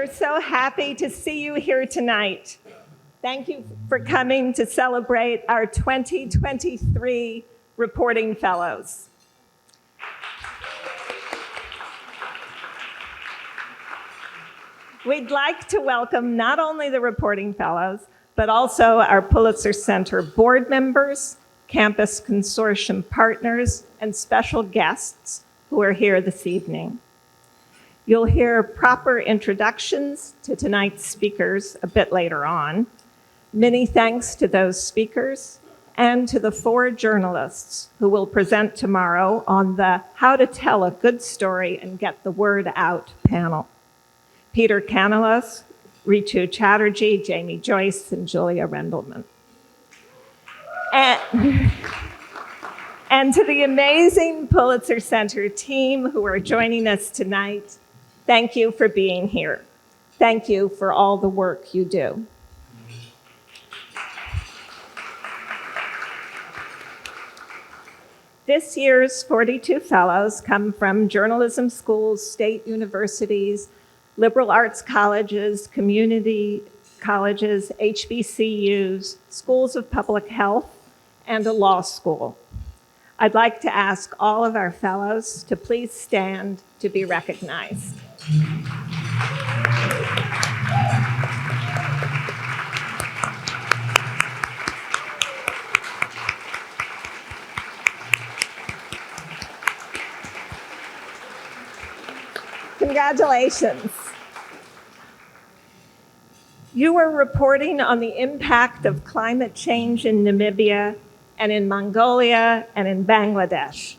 are so happy to see you here tonight. Thank you for coming to celebrate our 2023 Reporting Fellows. We'd like to welcome not only the Reporting Fellows, but also our Pulitzer Center board members, Campus Consortium partners, and special guests who are here this evening. You'll hear proper introductions to tonight's speakers a bit later on. Many thanks to those speakers and to the 4 journalists who will present tomorrow on the How to Tell a Good Story and Get the Word Out panel. Peter Canalos, Ritu Chatterjee, Jamie Joyce, and Julia Rendelman. And to the amazing Pulitzer Center team who are joining us tonight, thank you for being here. Thank you for all the work you do. This year's 42 fellows come from journalism schools, state universities, liberal arts colleges, community colleges, HBCUs, schools of public health, and a law school. I'd like to ask all of our fellows to please stand to be recognized. Congratulations. You are reporting on the impact of climate change in Namibia and in Mongolia and in Bangladesh,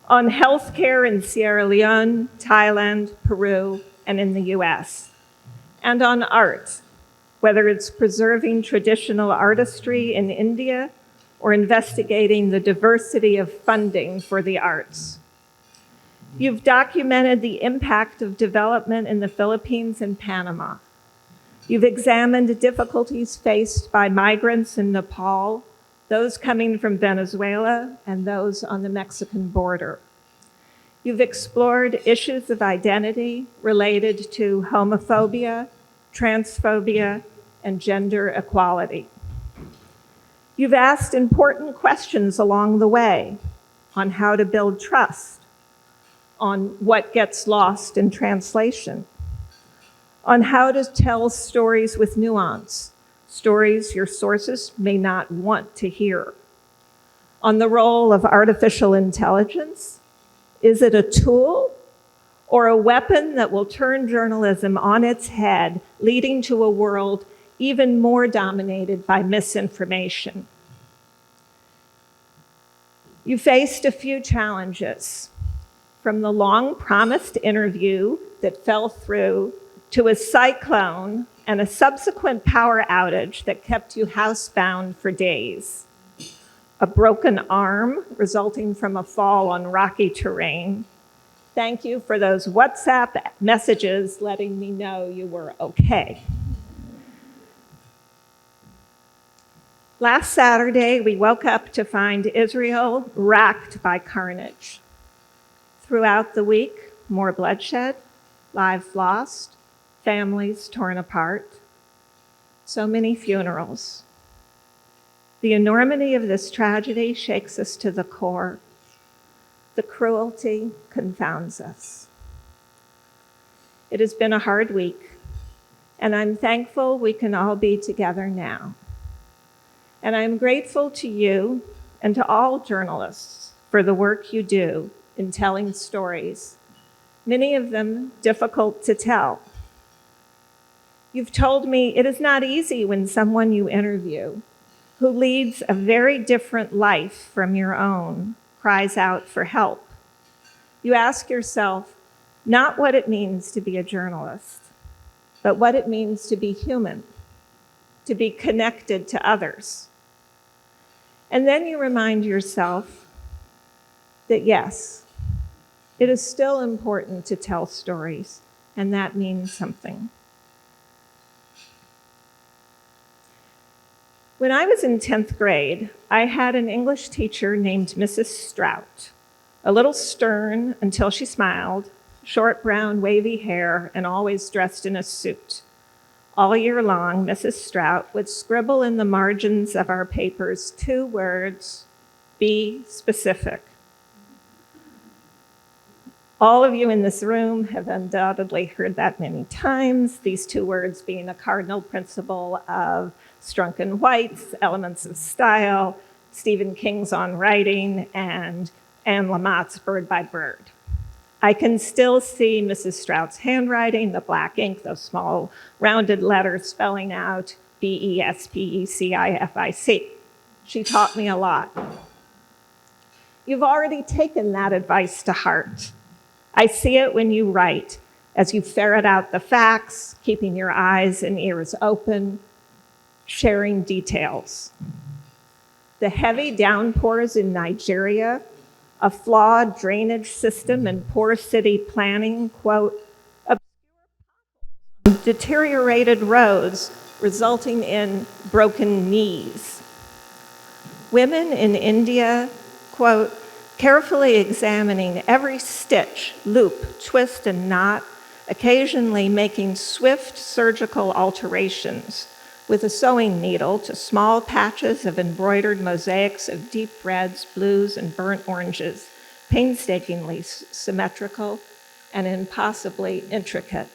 on healthcare in Sierra Leone, Thailand, Peru, and in the US, and on art, whether it's preserving traditional artistry in India or investigating the diversity of funding for the arts. You've documented the impact of development in the Philippines and Panama. You've examined difficulties faced by migrants in Nepal, those coming from Venezuela, and those on the Mexican border. You've explored issues of identity related to homophobia, transphobia, and gender equality. You've asked important questions along the way on how to build trust, on what gets lost in translation, on how to tell stories with nuance, stories your sources may not want to hear, on the role of artificial intelligence. Is it a tool or a weapon that will turn journalism on its head, leading to a world even more dominated by misinformation? You faced a few challenges, from the long-promised interview that fell through to a cyclone and a subsequent power outage that kept you housebound for days. A broken arm resulting from a fall on rocky terrain. Thank you for those WhatsApp messages letting me know you were okay. Last Saturday, we woke up to find Israel racked by carnage. Throughout the week, more bloodshed, lives lost, families torn apart, so many funerals. The enormity of this tragedy shakes us to the core. The cruelty confounds us. It has been a hard week, and I'm thankful we can all be together now. And I'm grateful to you and to all journalists for the work you do in telling stories, many of them difficult to tell. You've told me it is not easy when someone you interview, who leads a very different life from your own, cries out for help. You ask yourself not what it means to be a journalist, but what it means to be human, to be connected to others. And then you remind yourself that yes, it is still important to tell stories, and that means something. When I was in 10th grade, I had an English teacher named Mrs. Strout, a little stern until she smiled, short brown wavy hair, and always dressed in a suit. All year long, Mrs. Strout would scribble in the margins of our papers 2 words, "Be specific." All of you in this room have undoubtedly heard that many times, these 2 words being a cardinal principle of Strunk and White's Elements of Style, Stephen King's On Writing, and Anne Lamott's Bird by Bird. I can still see Mrs. Strout's handwriting, the black ink, those small rounded letters spelling out BESPECIFIC. She taught me a lot. You've already taken that advice to heart. I see it when you write, as you ferret out the facts, keeping your eyes and ears open, sharing details. The heavy downpours in Nigeria, a flawed drainage system and poor city planning, quote, deteriorated roads resulting in broken knees. Women in India, quote, carefully examining every stitch, loop, twist, and knot, occasionally making swift surgical alterations with a sewing needle to small patches of embroidered mosaics of deep reds, blues, and burnt oranges, painstakingly symmetrical and impossibly intricate.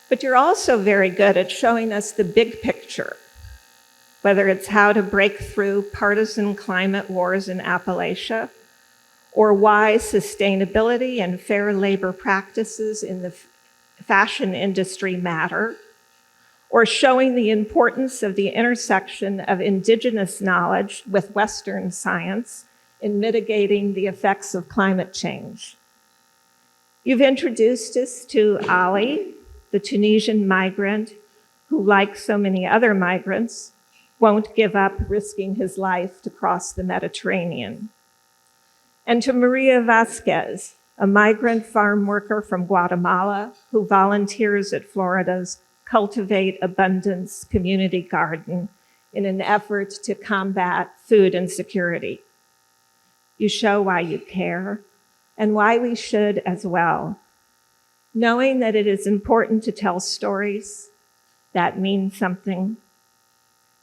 But you're also very good at showing us the big picture, whether it's how to break through partisan climate wars in Appalachia, or why sustainability and fair labor practices in the fashion industry matter, or showing the importance of the intersection of indigenous knowledge with Western science in mitigating the effects of climate change. You've introduced us to Ali, the Tunisian migrant who, like so many other migrants, won't give up risking his life to cross the Mediterranean. And to Maria Vasquez, a migrant farm worker from Guatemala who volunteers at Florida's Cultivate Abundance community garden in an effort to combat food insecurity. You show why you care and why we should as well, knowing that it is important to tell stories that mean something.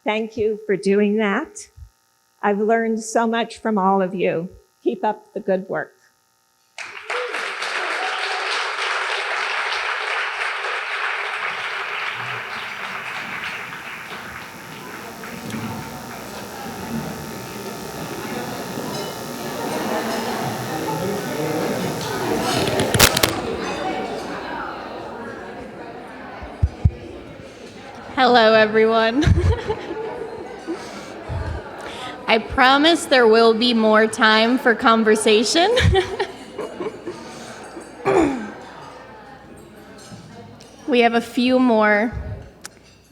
Thank you for doing that. I've learned so much from all of you. Keep up the good work. Hello, everyone. I promise there will be more time for conversation. We have a few more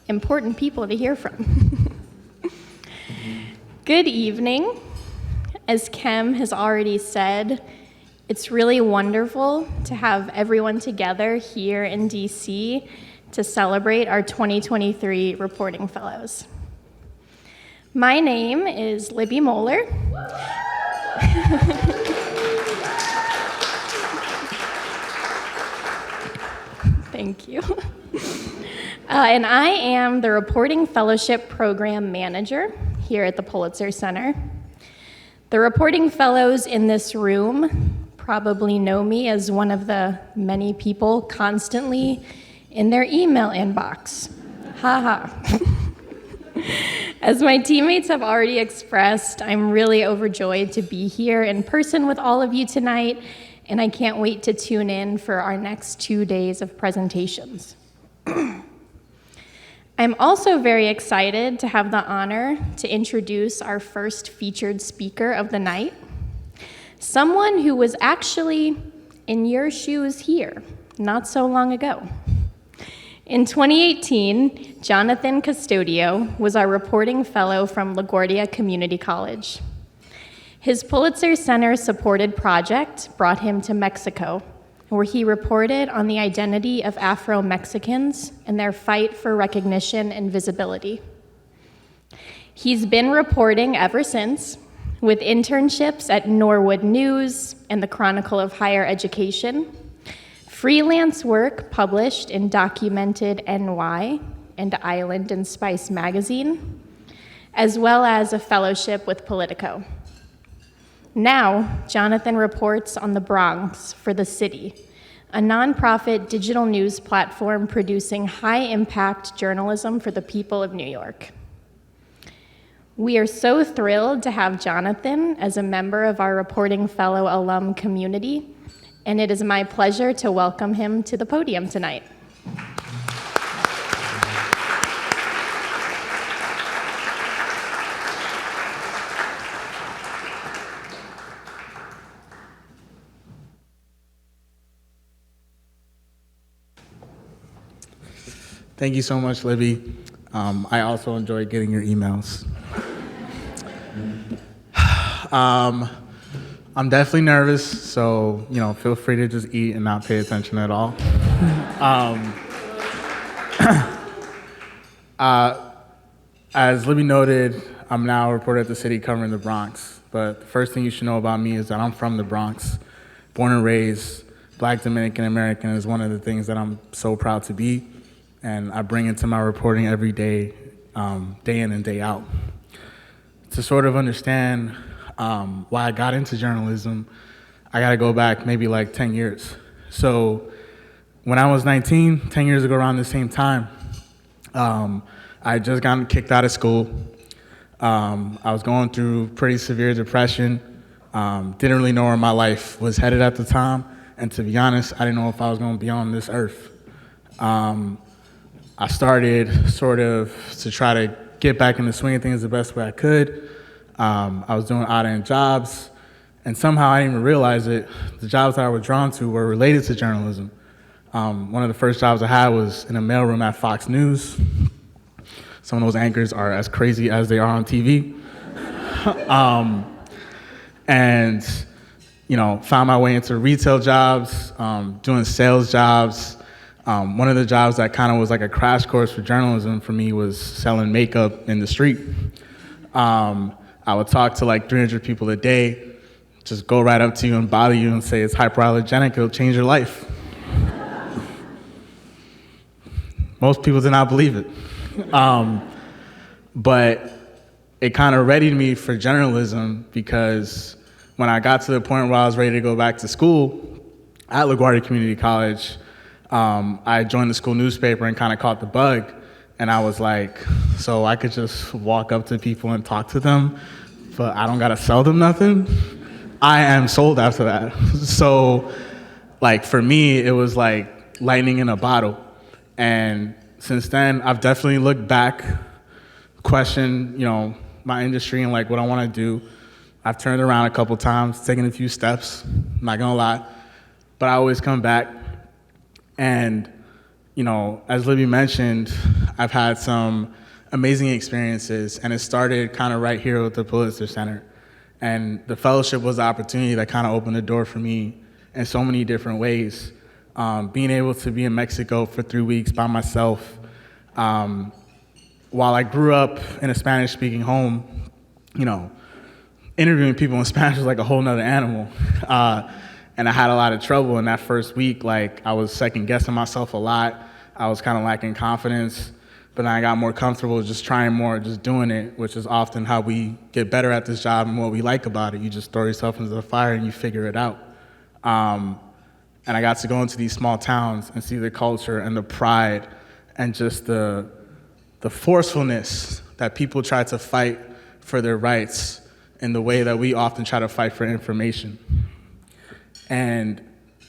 important people to hear from. Good evening. As Kem has already said, it's really wonderful to have everyone together here in DC to celebrate our 2023 Reporting Fellows. My name is Libby Moeller. Thank you. And I am the Reporting Fellowship Program Manager here at the Pulitzer Center. The Reporting Fellows in this room probably know me as one of the many people constantly in their email inbox. Ha ha. As my teammates have already expressed, I'm really overjoyed to be here in person with all of you tonight, and I can't wait to tune in for our next 2 days of presentations. I'm also very excited to have the honor to introduce our first featured speaker of the night, someone who was actually in your shoes here not so long ago. In 2018, Jonathan Custodio was our reporting fellow from LaGuardia Community College. His Pulitzer Center supported project brought him to Mexico, where he reported on the identity of Afro-Mexicans and their fight for recognition and visibility. He's been reporting ever since, with internships at Norwood News and the Chronicle of Higher Education, freelance work published in Documented NY and Island and Spice magazine, as well as a fellowship with Politico. Now, Jonathan reports on the Bronx for The City, a nonprofit digital news platform producing high-impact journalism for the people of New York. We are so thrilled to have Jonathan as a member of our Reporting Fellow alum community, and it is my pleasure to welcome him to the podium tonight. Thank you so much, Libby. I also enjoyed getting your emails. I'm definitely nervous, so feel free to just eat and not pay attention at all. As Libby noted, I'm now a reporter at The City covering the Bronx. But the first thing you should know about me is that I'm from the Bronx, born and raised. Black Dominican American is one of the things that I'm so proud to be, and I bring into my reporting every day, day in and day out. To sort of understand why I got into journalism, I gotta go back maybe like 10 years. So when I was 19, 10 years ago around the same time, I had just gotten kicked out of school. I was going through pretty severe depression, didn't really know where my life was headed at the time, and to be honest, I didn't know if I was gonna be on this earth. I started sort of to try to get back in the swing of things the best way I could. I was doing odd-end jobs, and somehow I didn't even realize it. The jobs that I was drawn to were related to journalism. One of the first jobs I had was in a mailroom at Fox News. Some of those anchors are as crazy as they are on TV. And found my way into retail jobs, doing sales jobs. One of the jobs that kind of was like a crash course for journalism for me was selling makeup in the street. I would talk to like 300 people a day, just go right up to you and bother you and say it's hyperallergenic, it'll change your life. Most people did not believe it. But it kind of readied me for journalism because when I got to the point where I was ready to go back to school at LaGuardia Community College, I joined the school newspaper and kind of caught the bug. And I was like, so I could just walk up to people and talk to them, but I don't gotta sell them nothing? I am sold after that. So like for me, it was like lightning in a bottle. And since then, I've definitely looked back, questioned, my industry and like what I wanna do. I've turned around a couple times, taken a few steps, I'm not gonna lie, but I always come back. And as Libby mentioned, I've had some amazing experiences, and it started kind of right here with the Pulitzer Center. And the fellowship was the opportunity that kind of opened the door for me in so many different ways. Being able to be in Mexico for 3 weeks by myself. While I grew up in a Spanish-speaking home, interviewing people in Spanish was like a whole nother animal. And I had a lot of trouble in that first week. Like, I was second-guessing myself a lot. I was kind of lacking confidence. But then I got more comfortable just trying more, just doing it, which is often how we get better at this job and what we like about it. You just throw yourself into the fire and you figure it out. And I got to go into these small towns and see the culture and the pride and just the forcefulness that people try to fight for their rights in the way that we often try to fight for information. And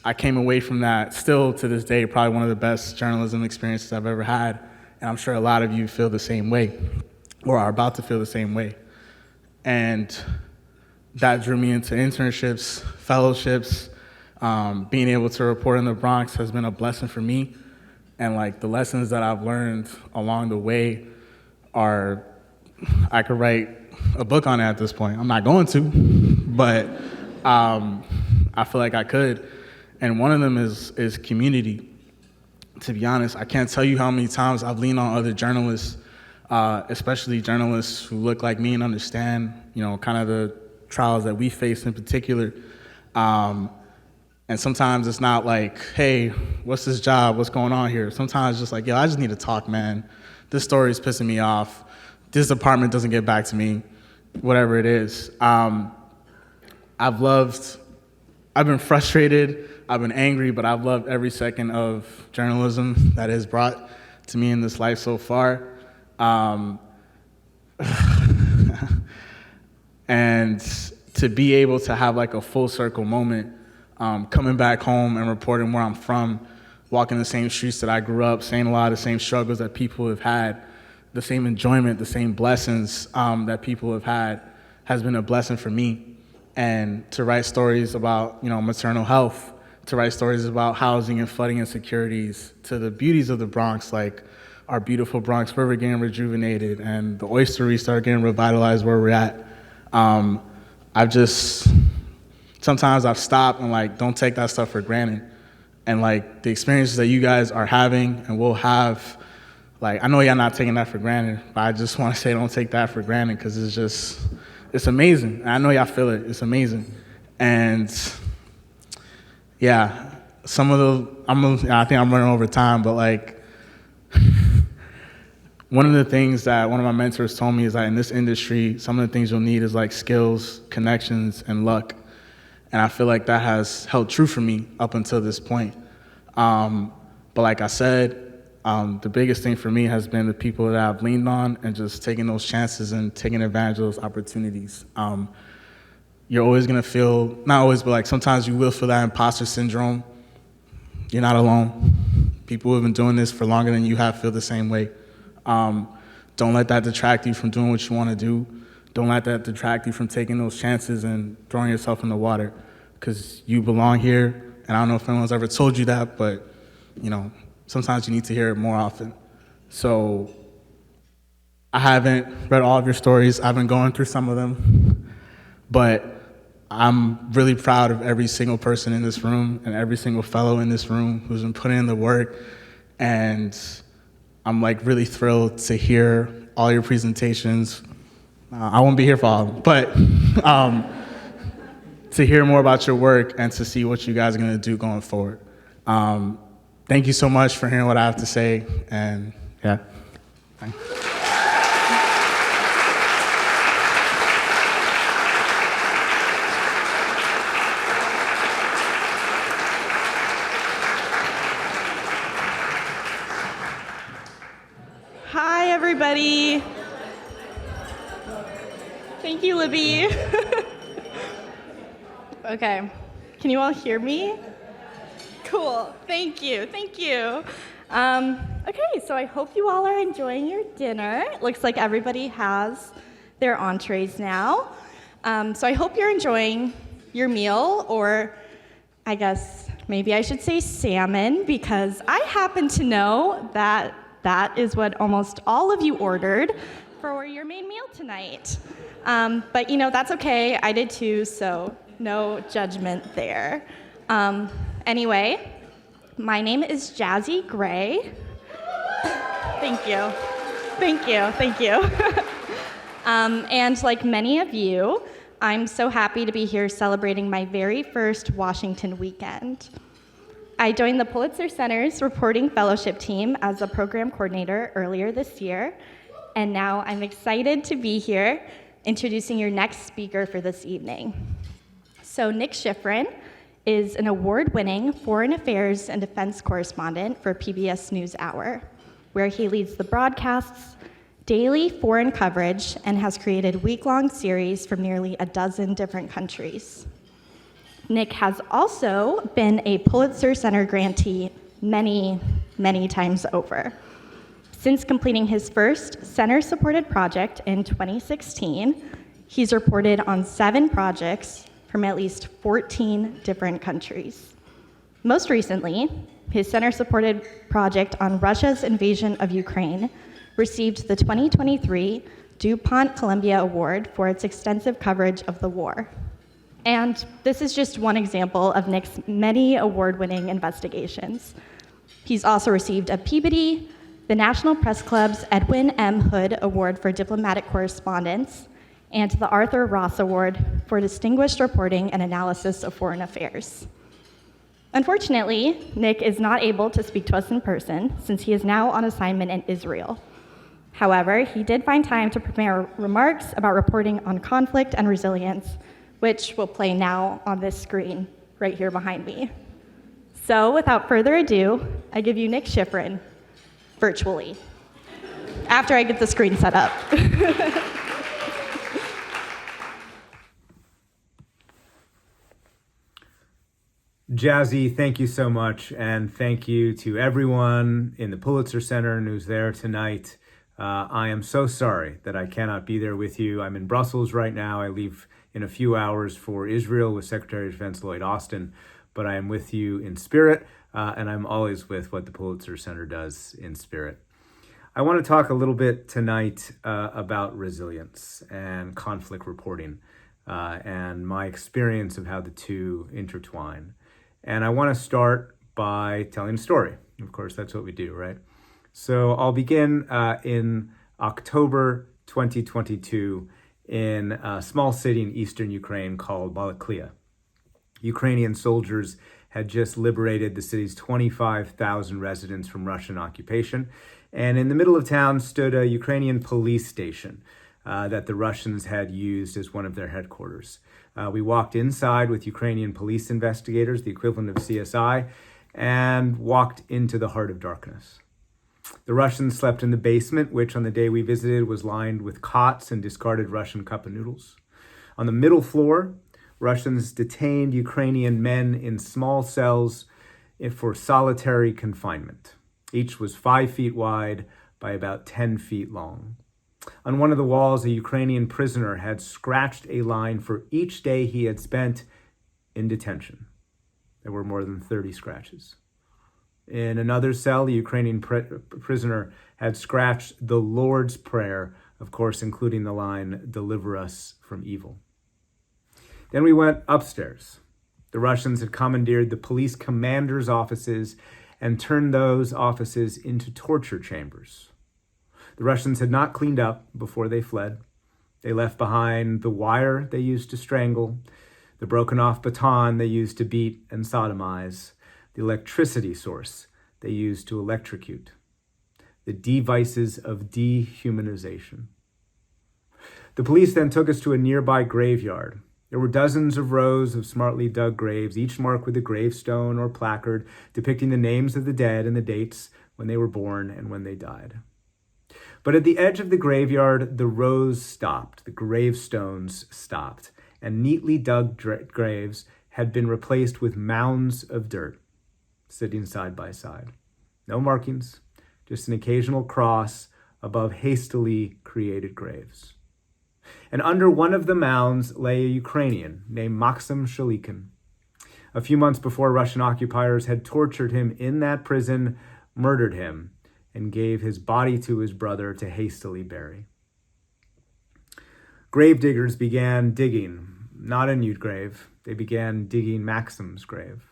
I came away from that, still to this day, probably one of the best journalism experiences I've ever had. And I'm sure a lot of you feel the same way, or are about to feel the same way. And that drew me into internships, fellowships. Being able to report in the Bronx has been a blessing for me. And like the lessons that I've learned along the way are, I could write a book on it at this point. I'm not going to, but I feel like I could. And one of them is community. To be honest, I can't tell you how many times I've leaned on other journalists, especially journalists who look like me and understand, kind of trials that we face in particular. And sometimes it's not like, hey, what's this job? What's going on here? Sometimes it's just like, yo, I just need to talk, man. This story is pissing me off. This department doesn't get back to me, whatever it is. I've been frustrated, I've been angry, but I've loved every second of journalism that has brought to me in this life so far. And to be able to have like a full circle moment, coming back home and reporting where I'm from, walking the same streets that I grew up, seeing a lot of the same struggles that people have had, the same enjoyment, the same blessings that people have had, has been a blessing for me. And to write stories about, maternal health, to write stories about housing and flooding insecurities, to the beauties of the Bronx, like our beautiful Bronx River getting rejuvenated and the oyster restart getting revitalized where we're at. Sometimes I've stopped and like, don't take that stuff for granted. And like the experiences that you guys are having and will have, like, I know y'all not taking that for granted, but I just want to say don't take that for granted because it's amazing. And I know y'all feel it, it's amazing. And yeah, I think I'm running over time, but like, one of the things that one of my mentors told me is that in this industry, some of the things you'll need is like skills, connections, and luck. And I feel like that has held true for me up until this point. But like I said, the biggest thing for me has been the people that I've leaned on and just taking those chances and taking advantage of those opportunities. You're always gonna feel, not always, but like sometimes you will feel that imposter syndrome. You're not alone. People who have been doing this for longer than you have feel the same way. Don't let that detract you from doing what you wanna do. Don't let that detract you from taking those chances and throwing yourself in the water, because you belong here. And I don't know if anyone's ever told you that, but sometimes you need to hear it more often. So I haven't read all of your stories. I've been going through some of them, but I'm really proud of every single person in this room and every single fellow in this room who's been putting in the work. And I'm like really thrilled to hear all your presentations. I won't be here for all of them, but to hear more about your work and to see what you guys are gonna do going forward. Thank you so much for hearing what I have to say, and yeah. Thanks. Hi, everybody. Thank you, Libby. Okay, can you all hear me? Cool, thank you. Okay, so I hope you all are enjoying your dinner. It looks like everybody has their entrees now. So I hope you're enjoying your meal, or I guess maybe I should say salmon, because I happen to know that that is what almost all of you ordered for your main meal tonight. But that's okay, I did too, so no judgment there. Anyway, my name is Jazzy Gray. Thank you. And like many of you, I'm so happy to be here celebrating my very first Washington weekend. I joined the Pulitzer Center's reporting fellowship team as a program coordinator earlier this year, and now I'm excited to be here introducing your next speaker for this evening. So Nick Schifrin is an award-winning foreign affairs and defense correspondent for PBS NewsHour, where he leads the broadcast's daily foreign coverage and has created week-long series from nearly a dozen different countries. Nick has also been a Pulitzer Center grantee many, many times over. Since completing his first center-supported project in 2016, he's reported on 7 projects from at least 14 different countries. Most recently, his center-supported project on Russia's invasion of Ukraine received the 2023 DuPont Columbia Award for its extensive coverage of the war. And this is just one example of Nick's many award-winning investigations. He's also received a Peabody, the National Press Club's Edwin M. Hood Award for Diplomatic Correspondence, and the Arthur Ross Award for Distinguished Reporting and Analysis of Foreign Affairs. Unfortunately, Nick is not able to speak to us in person since he is now on assignment in Israel. However, he did find time to prepare remarks about reporting on conflict and resilience, which will play now on this screen right here behind me. So without further ado, I give you Nick Schifrin, virtually, after I get the screen set up. Jazzy, thank you so much, and thank you to everyone in the Pulitzer Center who's there tonight. I am so sorry that I cannot be there with you. I'm in Brussels right now. I leave in a few hours for Israel with Secretary of Defense Lloyd Austin, but I am with you in spirit, and I'm always with what the Pulitzer Center does in spirit. I want to talk a little bit tonight about resilience and conflict reporting and my experience of how the two intertwine. And I want to start by telling a story. Of course, that's what we do, right? So I'll begin in October 2022 in a small city in eastern Ukraine called Balaklia. Ukrainian soldiers had just liberated the city's 25,000 residents from Russian occupation. And in the middle of town stood a Ukrainian police station that the Russians had used as one of their headquarters. We walked inside with Ukrainian police investigators, the equivalent of CSI, and walked into the heart of darkness. The Russians slept in the basement, which on the day we visited was lined with cots and discarded Russian cup of noodles. On the middle floor, Russians detained Ukrainian men in small cells for solitary confinement. Each was 5 feet wide by about 10 feet long. On one of the walls, a Ukrainian prisoner had scratched a line for each day he had spent in detention. There were more than 30 scratches. In another cell, the Ukrainian prisoner had scratched the Lord's Prayer, of course, including the line, "Deliver us from evil." Then we went upstairs. The Russians had commandeered the police commander's offices and turned those offices into torture chambers. The Russians had not cleaned up before they fled. They left behind the wire they used to strangle, the broken off baton they used to beat and sodomize, the electricity source they used to electrocute, the devices of dehumanization. The police then took us to a nearby graveyard. There were dozens of rows of smartly dug graves, each marked with a gravestone or placard depicting the names of the dead and the dates when they were born and when they died. But at the edge of the graveyard, the rows stopped, the gravestones stopped, and neatly dug graves had been replaced with mounds of dirt, sitting side by side. No markings, just an occasional cross above hastily created graves. And under one of the mounds lay a Ukrainian named Maxim Shalikin. A few months before, Russian occupiers had tortured him in that prison, murdered him, and gave his body to his brother to hastily bury. Gravediggers began digging, not a new grave. They began digging Maxim's grave.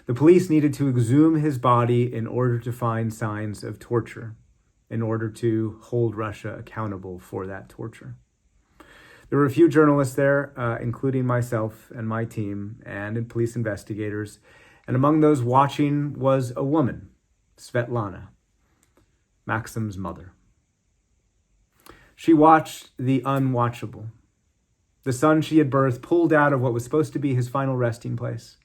The police needed to exhume his body in order to find signs of torture, in order to hold Russia accountable for that torture. There were a few journalists there, including myself and my team, and police investigators. And among those watching was a woman, Svetlana, Maxim's mother. She watched the unwatchable. The son she had birthed pulled out of what was supposed to be his final resting place.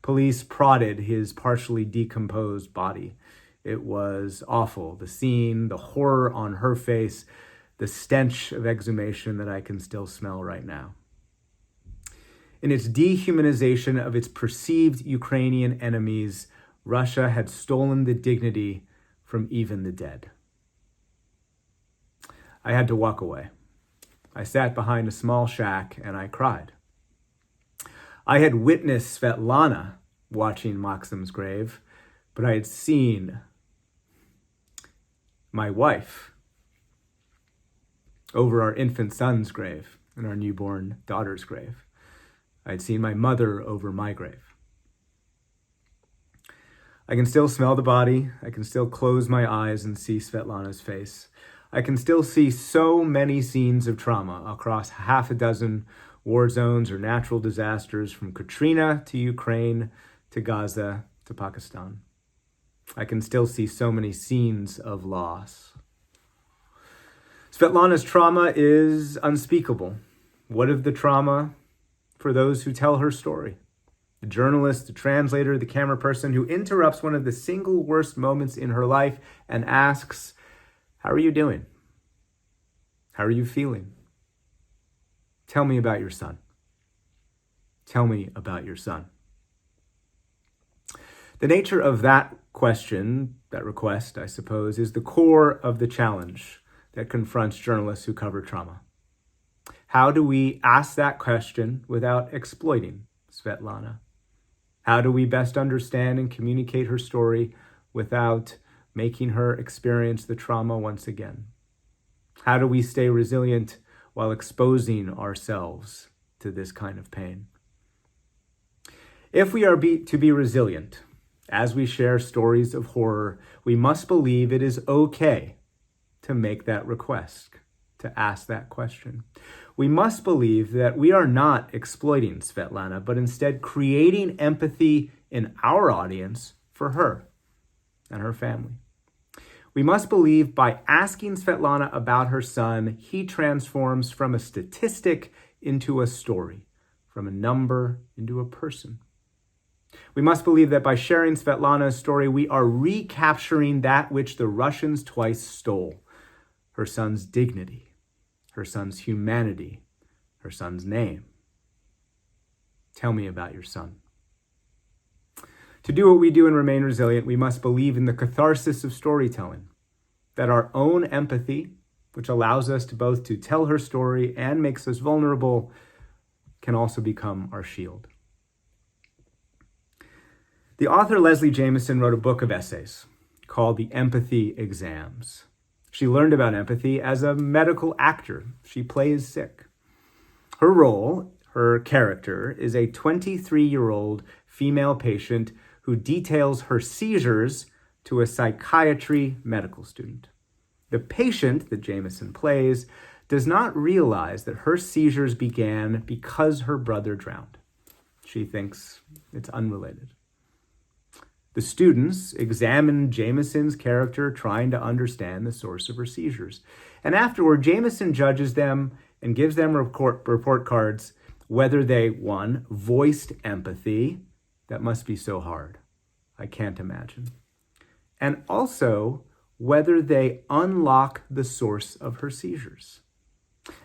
Police prodded his partially decomposed body. It was awful. The scene, the horror on her face, the stench of exhumation that I can still smell right now. In its dehumanization of its perceived Ukrainian enemies, Russia had stolen the dignity from even the dead. I had to walk away. I sat behind a small shack and I cried. I had witnessed Svetlana watching Maxim's grave, but I had seen my wife over our infant son's grave and our newborn daughter's grave. I had seen my mother over my grave. I can still smell the body. I can still close my eyes and see Svetlana's face. I can still see so many scenes of trauma across half a dozen war zones or natural disasters, from Katrina to Ukraine to Gaza to Pakistan. I can still see so many scenes of loss. Svetlana's trauma is unspeakable. What of the trauma for those who tell her story? The journalist, the translator, the camera person who interrupts one of the single worst moments in her life and asks, "How are you doing? How are you feeling? Tell me about your son. Tell me about your son." The nature of that question, that request, I suppose, is the core of the challenge that confronts journalists who cover trauma. How do we ask that question without exploiting Svetlana? How do we best understand and communicate her story without making her experience the trauma once again? How do we stay resilient while exposing ourselves to this kind of pain? If we are to be resilient, as we share stories of horror, we must believe it is okay to make that request, to ask that question. We must believe that we are not exploiting Svetlana, but instead creating empathy in our audience for her and her family. We must believe by asking Svetlana about her son, he transforms from a statistic into a story, from a number into a person. We must believe that by sharing Svetlana's story, we are recapturing that which the Russians twice stole: her son's dignity, her son's humanity, her son's name. Tell me about your son. To do what we do and remain resilient, we must believe in the catharsis of storytelling, that our own empathy, which allows us to both to tell her story and makes us vulnerable, can also become our shield. The author Leslie Jamison wrote a book of essays called The Empathy Exams. She learned about empathy as a medical actor. She plays sick. Her role, her character, is a 23-year-old female patient who details her seizures to a psychiatry medical student. The patient that Jamison plays does not realize that her seizures began because her brother drowned. She thinks it's unrelated. The students examine Jamison's character, trying to understand the source of her seizures. And afterward, Jamison judges them and gives them report cards whether they, one, voiced empathy. That must be so hard. I can't imagine. And also, whether they unlock the source of her seizures.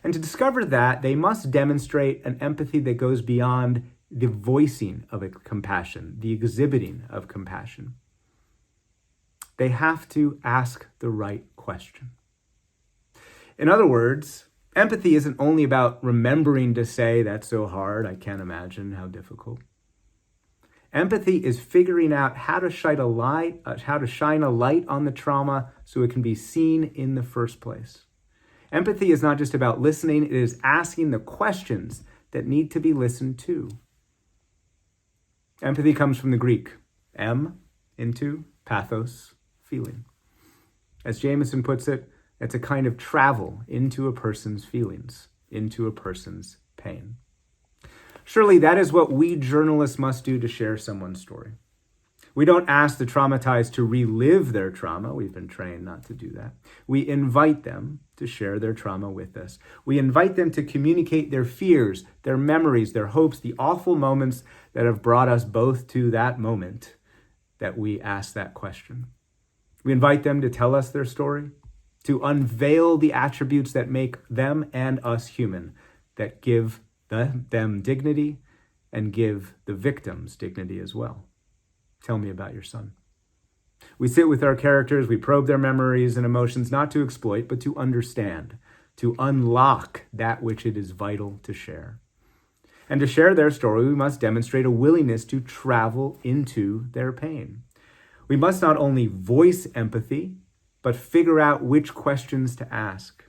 And to discover that, they must demonstrate an empathy that goes beyond the voicing of a compassion, the exhibiting of compassion. They have to ask the right question. In other words, empathy isn't only about remembering to say, "That's so hard, I can't imagine how difficult." Empathy is figuring out how to shine a light on the trauma so it can be seen in the first place. Empathy is not just about listening, it is asking the questions that need to be listened to. Empathy comes from the Greek, em, into, pathos, feeling. As Jamison puts it, it's a kind of travel into a person's feelings, into a person's pain. Surely that is what we journalists must do to share someone's story. We don't ask the traumatized to relive their trauma. We've been trained not to do that. We invite them to share their trauma with us. We invite them to communicate their fears, their memories, their hopes, the awful moments that have brought us both to that moment that we ask that question. We invite them to tell us their story, to unveil the attributes that make them and us human, that give them dignity and give the victims dignity as well. Tell me about your son. We sit with our characters, we probe their memories and emotions, not to exploit, but to understand, to unlock that which it is vital to share. And to share their story, we must demonstrate a willingness to travel into their pain. We must not only voice empathy, but figure out which questions to ask.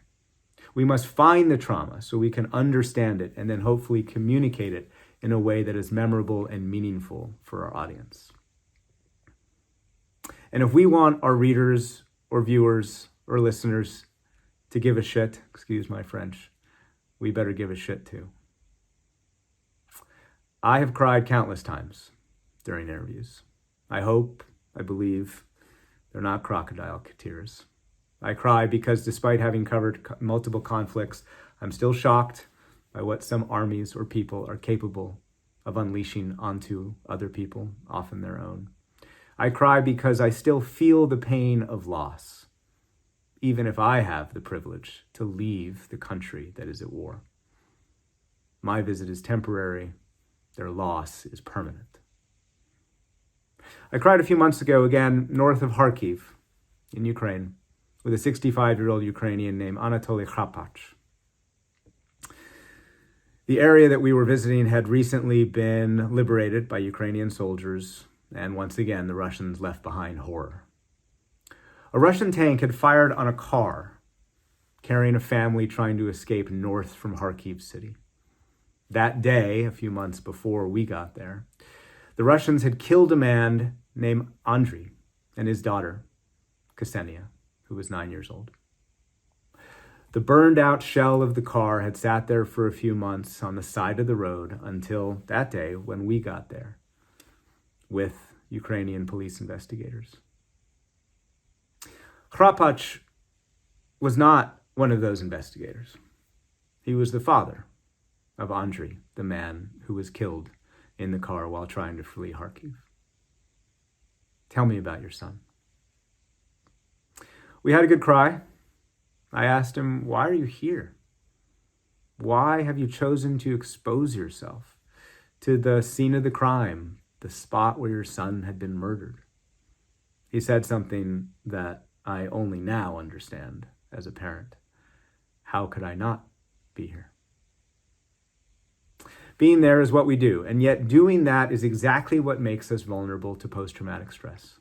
We must find the trauma so we can understand it and then hopefully communicate it in a way that is memorable and meaningful for our audience. And if we want our readers or viewers or listeners to give a shit, excuse my French, we better give a shit too. I have cried countless times during interviews. I believe, they're not crocodile tears. I cry because despite having covered multiple conflicts, I'm still shocked by what some armies or people are capable of unleashing onto other people, often their own. I cry because I still feel the pain of loss, even if I have the privilege to leave the country that is at war. My visit is temporary. Their loss is permanent. I cried a few months ago, again, north of Kharkiv in Ukraine, with a 65-year-old Ukrainian named Anatoly Khrapach. The area that we were visiting had recently been liberated by Ukrainian soldiers, and once again, the Russians left behind horror. A Russian tank had fired on a car carrying a family trying to escape north from Kharkiv city. That day, a few months before we got there, the Russians had killed a man named Andriy and his daughter, Ksenia, who was 9 years old. The burned out shell of the car had sat there for a few months on the side of the road until that day when we got there with Ukrainian police investigators. Khrapach was not one of those investigators. He was the father of Andriy, the man who was killed in the car while trying to flee Kharkiv. Tell me about your son. We had a good cry. I asked him, why are you here? Why have you chosen to expose yourself to the scene of the crime, the spot where your son had been murdered? He said something that I only now understand as a parent. How could I not be here? Being there is what we do, and yet doing that is exactly what makes us vulnerable to post-traumatic stress.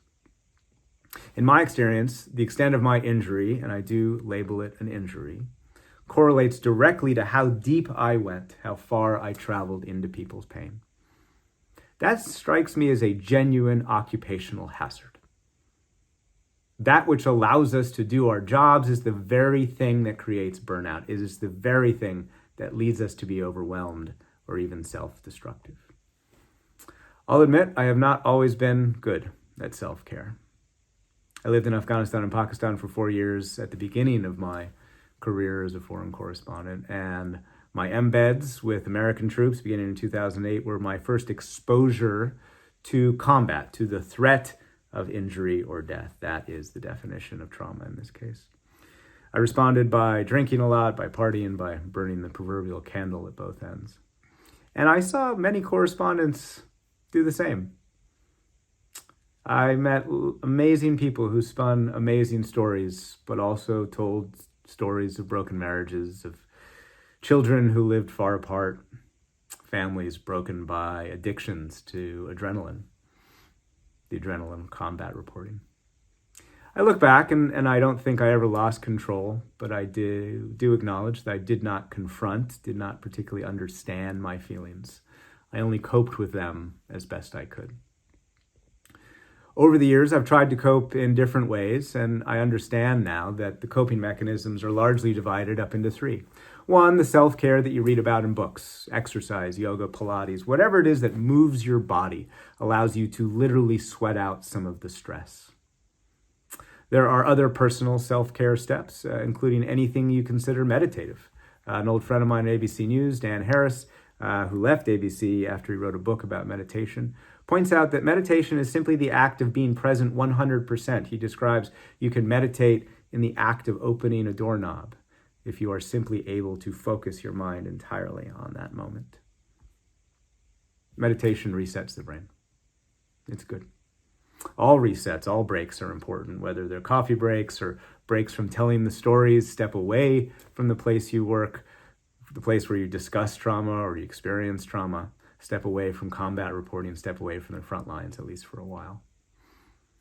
In my experience, the extent of my injury, and I do label it an injury, correlates directly to how deep I went, how far I traveled into people's pain. That strikes me as a genuine occupational hazard. That which allows us to do our jobs is the very thing that creates burnout. It is the very thing that leads us to be overwhelmed or even self-destructive. I'll admit, I have not always been good at self-care. I lived in Afghanistan and Pakistan for 4 years at the beginning of my career as a foreign correspondent, and my embeds with American troops beginning in 2008 were my first exposure to combat, to the threat of injury or death. That is the definition of trauma in this case. I responded by drinking a lot, by partying, by burning the proverbial candle at both ends. And I saw many correspondents do the same. I met amazing people who spun amazing stories, but also told stories of broken marriages, of children who lived far apart, families broken by addictions to adrenaline, the adrenaline combat reporting. I look back and I don't think I ever lost control, but I do acknowledge that I did not confront, did not particularly understand my feelings. I only coped with them as best I could. Over the years, I've tried to cope in different ways, and I understand now that the coping mechanisms are largely divided up into three. One, the self-care that you read about in books, exercise, yoga, Pilates, whatever it is that moves your body, allows you to literally sweat out some of the stress. There are other personal self-care steps, including anything you consider meditative. An old friend of mine at ABC News, Dan Harris, who left ABC after he wrote a book about meditation, points out that meditation is simply the act of being present 100%. He describes you can meditate in the act of opening a doorknob if you are simply able to focus your mind entirely on that moment. Meditation resets the brain. It's good. All resets, all breaks are important, whether they're coffee breaks or breaks from telling the stories, step away from the place you work, the place where you discuss trauma or you experience trauma, step away from combat reporting, step away from the front lines, at least for a while.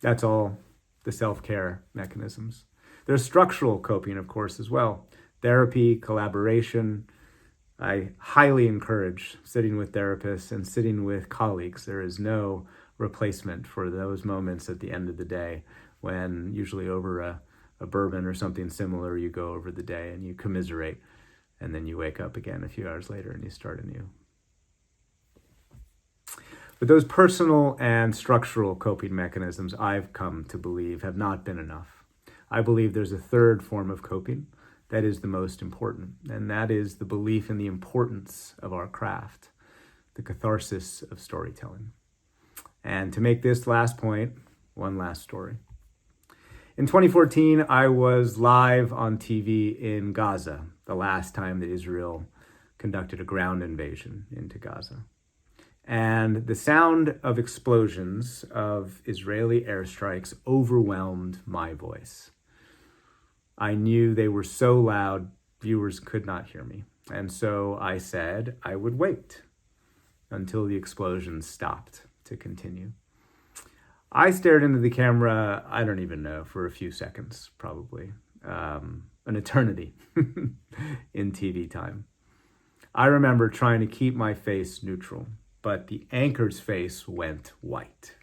That's all the self-care mechanisms. There's structural coping, of course, as well. Therapy, collaboration. I highly encourage sitting with therapists and sitting with colleagues. There is no replacement for those moments at the end of the day when, usually over a a bourbon or something similar, you go over the day and you commiserate, and then you wake up again a few hours later and you start anew. But those personal and structural coping mechanisms, I've come to believe, have not been enough. I believe there's a third form of coping that is the most important, and that is the belief in the importance of our craft, the catharsis of storytelling. And to make this last point, one last story. In 2014, I was live on TV in Gaza, the last time that Israel conducted a ground invasion into Gaza. And the sound of explosions of Israeli airstrikes overwhelmed my voice. I knew they were so loud, viewers could not hear me. And so I said I would wait until the explosions stopped to continue. I stared into the camera, I don't even know, for a few seconds, probably. An eternity in TV time. I remember trying to keep my face neutral, but the anchor's face went white.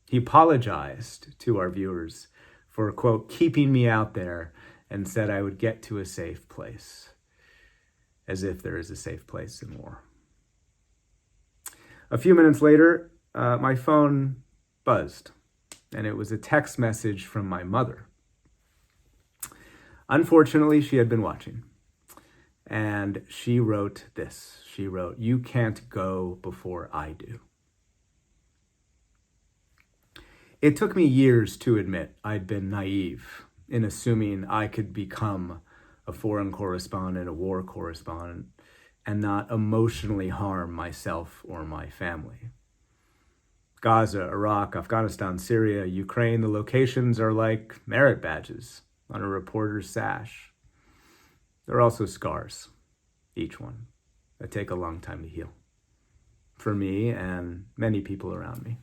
He apologized to our viewers for, quote, keeping me out there and said I would get to a safe place, as if there is a safe place in war. A few minutes later, my phone buzzed, and it was a text message from my mother. Unfortunately, she had been watching, and she wrote this. She wrote, "You can't go before I do." It took me years to admit I'd been naive in assuming I could become a foreign correspondent, a war correspondent, and not emotionally harm myself or my family. Gaza, Iraq, Afghanistan, Syria, Ukraine, the locations are like merit badges on a reporter's sash. They're also scars, each one, that take a long time to heal, for me and many people around me.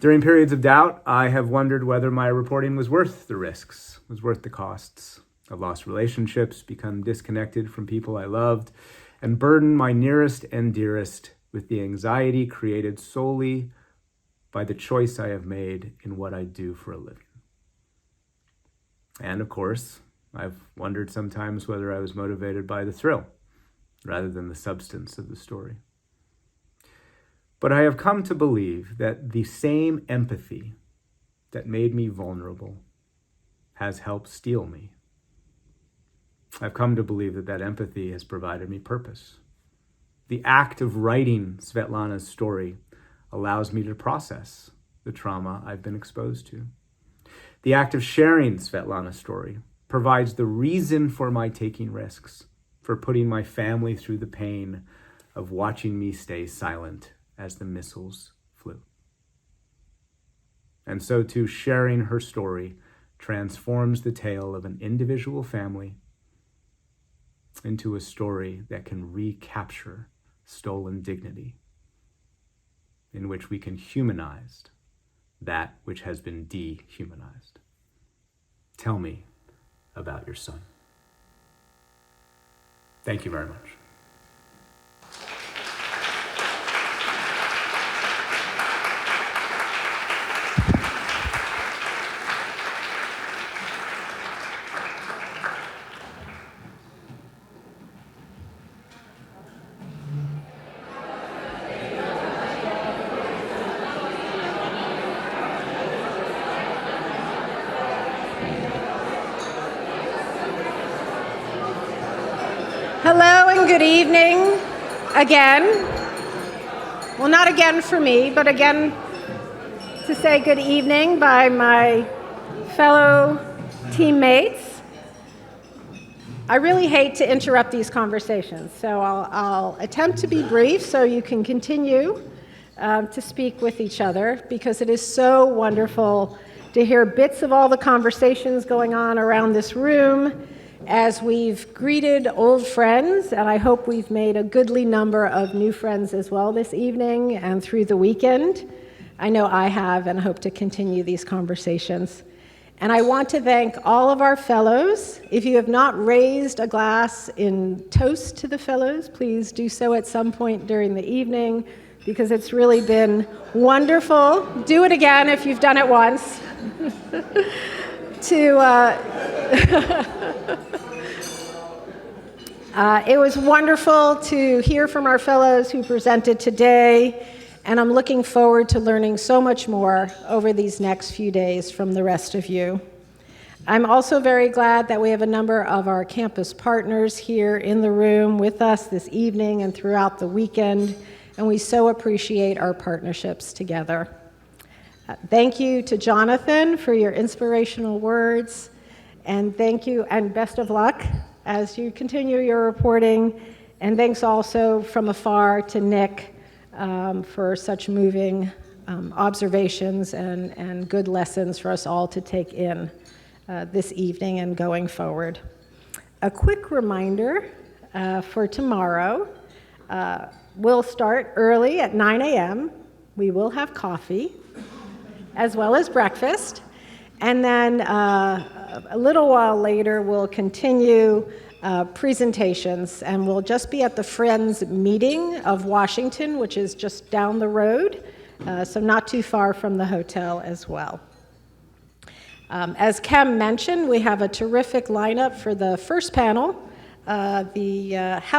During periods of doubt, I have wondered whether my reporting was worth the risks, was worth the costs. I've lost relationships, become disconnected from people I loved, and burdened my nearest and dearest with the anxiety created solely by the choice I have made in what I do for a living. And of course, I've wondered sometimes whether I was motivated by the thrill rather than the substance of the story. But I have come to believe that the same empathy that made me vulnerable has helped steel me. I've come to believe that that empathy has provided me purpose. The act of writing Svetlana's story allows me to process the trauma I've been exposed to. The act of sharing Svetlana's story provides the reason for my taking risks, for putting my family through the pain of watching me stay silent as the missiles flew. And so too, sharing her story transforms the tale of an individual family into a story that can recapture stolen dignity, in which we can humanize that which has been dehumanized. Tell me about your son. Thank you very much. Hello and good evening again. Well, not again for me, but again to say good evening by my fellow teammates. I really hate to interrupt these conversations, so I'll attempt to be brief so you can continue to speak with each other, because it is so wonderful to hear bits of all the conversations going on around this room as we've greeted old friends, and I hope we've made a goodly number of new friends as well this evening and through the weekend. I know I have, and hope to continue these conversations. And I want to thank all of our fellows. If you have not raised a glass in toast to the fellows, please do so at some point during the evening, because it's really been wonderful. Do it again if you've done it once. It was wonderful to hear from our fellows who presented today, and I'm looking forward to learning so much more over these next few days from the rest of you. I'm also very glad that we have a number of our campus partners here in the room with us this evening and throughout the weekend, and we so appreciate our partnerships together. Thank you to Jonathan for your inspirational words, and thank you and best of luck as you continue your reporting, and thanks also from afar to Nick for such moving observations and good lessons for us all to take in this evening and going forward. A quick reminder for tomorrow, we'll start early at 9 a.m. We will have coffee as well as breakfast, and then a little while later we'll continue presentations, and we'll just be at the Friends meeting of Washington, which is just down the road, so not too far from the hotel as well. As Kem mentioned, we have a terrific lineup for the first panel, how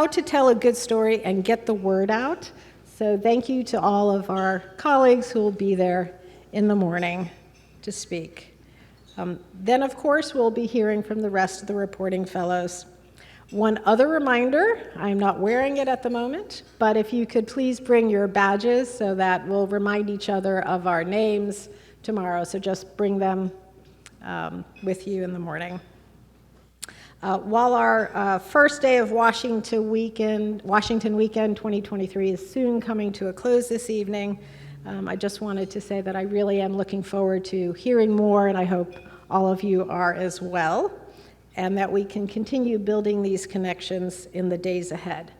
to tell a good story and get the word out. So thank you to all of our colleagues who will be there in the morning to speak. Then, of course, we'll be hearing from the rest of the reporting fellows. One other reminder, I'm not wearing it at the moment, but if you could please bring your badges so that we'll remind each other of our names tomorrow, so just bring them with you in the morning. While our first day of Washington Weekend 2023 is soon coming to a close this evening, I just wanted to say that I really am looking forward to hearing more, and I hope all of you are as well, and that we can continue building these connections in the days ahead.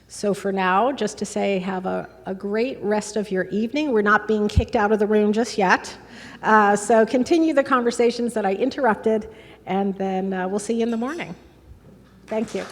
So for now, just to say, have a great rest of your evening. We're not being kicked out of the room just yet. So continue the conversations that I interrupted, and then we'll see you in the morning. Thank you.